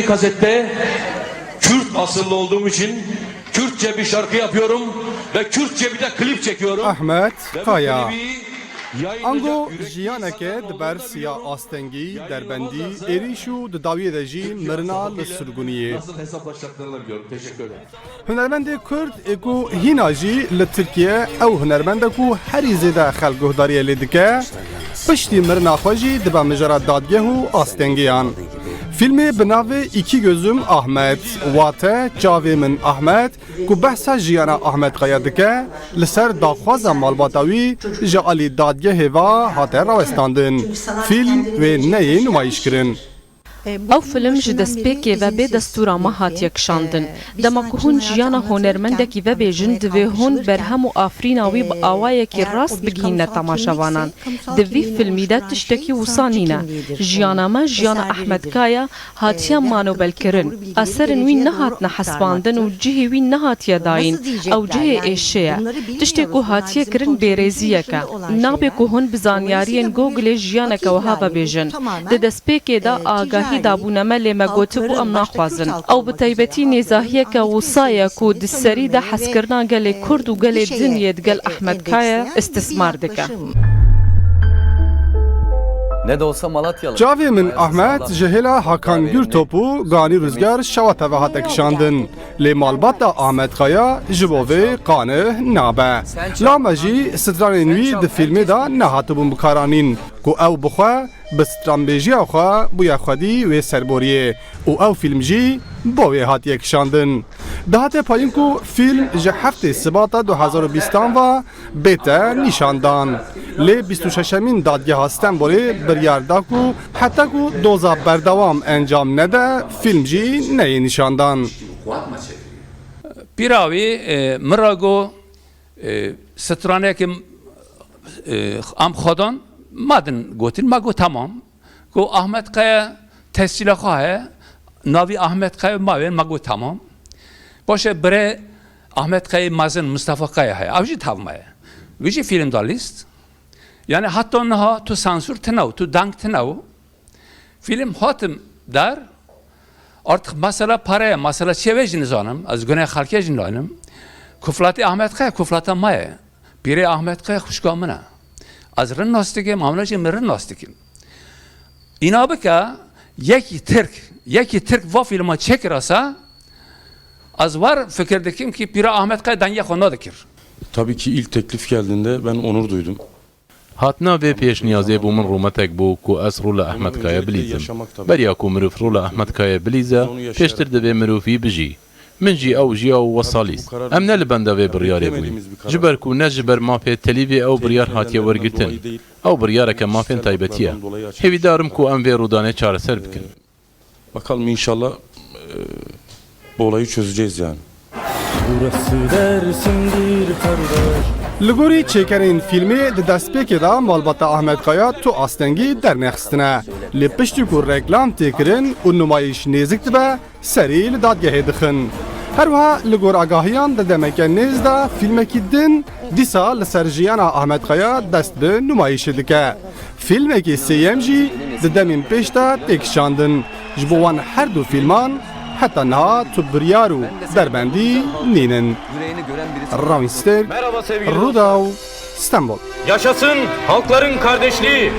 Kasette Kürt asıllı olduğum için Kürtçe bir şarkı yapıyorum ve Kürtçe bir de klip çekiyorum. Ahmet Kaya Ango Ango jiyaneke diber siya astengi derbendî êrîş û di dawiyê de jî mirina li surguniyê. Nasıl hesaplaşacaklarını biliyorum. Teşekkür ederim. Hunermendê Kurd ê ku hîna jî li Tirkiye ew hunermend e ku herî zêde xelk guhdariyê lê dike, piştî mirina xwe jî dibe mijara dadgeh û astengiyan. Filmê bi navê İki Gözüm Ahmet wate çavê min Ahmet ku behsa jiyana Ahmet Kaya dike li ser daxwaza malbata wî ji alî dadgehê ve hate rawestandin. Film wê neyê nûmayîş kirin. Ew film ji destpêkê ve bê destûra me hatiye kişandin. Dema ku hûn jiyana honermendekî vebêjin, divê hûn berhem û afrîna wî bi awayekî rast bigihîne temaşevanan. Di vî filmî de tiştekî wisa nîne. Jiyana me jiyana Ahmet Kaya hatiye manobelkirin. Eserên wî nehatine hespandin û cihê wî nehatiye dayîn. Ew cihê êşe ye. Tiştê ku hatiye kirin bêrêziyek e. Nabe ku hûn bi zaniyariyên Googlê jiyaneke wiha vebêjin. Di destpêkê de agahî dabûneme lê me gotibû em naxwazin. Ew bi taybetî nêzahiyeke wisa ku di serî de hezkirina gelê Kurd û gelê dinyê digel Ahmet Kaya istismar dike. Ne de olsa Malatyalı. Çavê min Ahmet ji hêla Hakan Gürtop û Ganî Rûzgar şewate ve hate kişandin. Lê malbata Ahmet Kaya ji bo vê qanî nabe. Lame jî stranên wî di filmê de nehatibûn bikaranîn ku ew bixwe bi stranbêjiya xwe bûye xwedî wê serboriyê û ew film jî bo wê hatiye kişandin. Dihate payîn ku film ji heftê Sibata 2020 ve bête nîşandan. Lê 26 dadgeha Stenbolê biryar da ku heta ku doza berdewam encam nede film jî neyê nîşandan. Piravî mirago stranekê am xwedan madin gotin ma got tamam. Ku Ahmet Kaya tescîla xwe heye navî Ahmet Kaya mavên ma got tamam. Başe birê Ahmet Kaya mazin Mustafa Kaya heye. Ev jî tav me ye. Wî jî film da lîst. Yani hatta niha tu sansür tinav, tu dank tinav. Film hatim der. Artık mesela paraya, mesela çeve jinizanım, az güney halkı jinizanım. Kuflatı Ahmet Kaya, kuflata maye. Biri Ahmet Kaya kuşkamına. Az rin nastikim, amnacı mirin nastikim. İnabı ki, yeki Türk va filma çekirasa, az var fikirdekim ki biri Ahmet Kaya danya khona dikir. Tabii ki ilk teklif geldiğinde ben onur duydum. هاتنا vê pêşniyazê bû min rûmetek bû ku ez rûla Ahmet Kaya bilîzim. Beriya ku mirov rûla Ahmet Kaya bilîze, pêştir divê mirovî bijî. Min jî ew jiya û wesalîst. Em ne li benda vê biryarê bûyîn. Ji ber ku ne ji ber mafê telîvê ew biryar hatiye wergirtin. Ew biryareke mafên taybetî ye. Hêvîdarim ku em vê rûdanê çareser bikin. Bakalım inşallah bu olayı çözeceğiz yani. Burası Dersim'dir kardeş. Li gorî çêkerên filmê di destpêkê de malbata Ahmet Kaya tu astengî dernexistine. Lê piştî ku reklam têkirin û nûmayîş nêzik dibe, serî li dadgehê dixin. Her wiha li gor agahiyan di demeke nêz de filmekî din dîsa li ser jiyana Ahmet Kaya dest bi nûmayîşê dike. Filmekî sêyem jî di demên pêş de têkişandin. Ji bo wan her du filman hatta niha tu biryar û derbendî nînin. Ravînstek, Rudaw, İstanbul. Yaşasın halkların kardeşliği.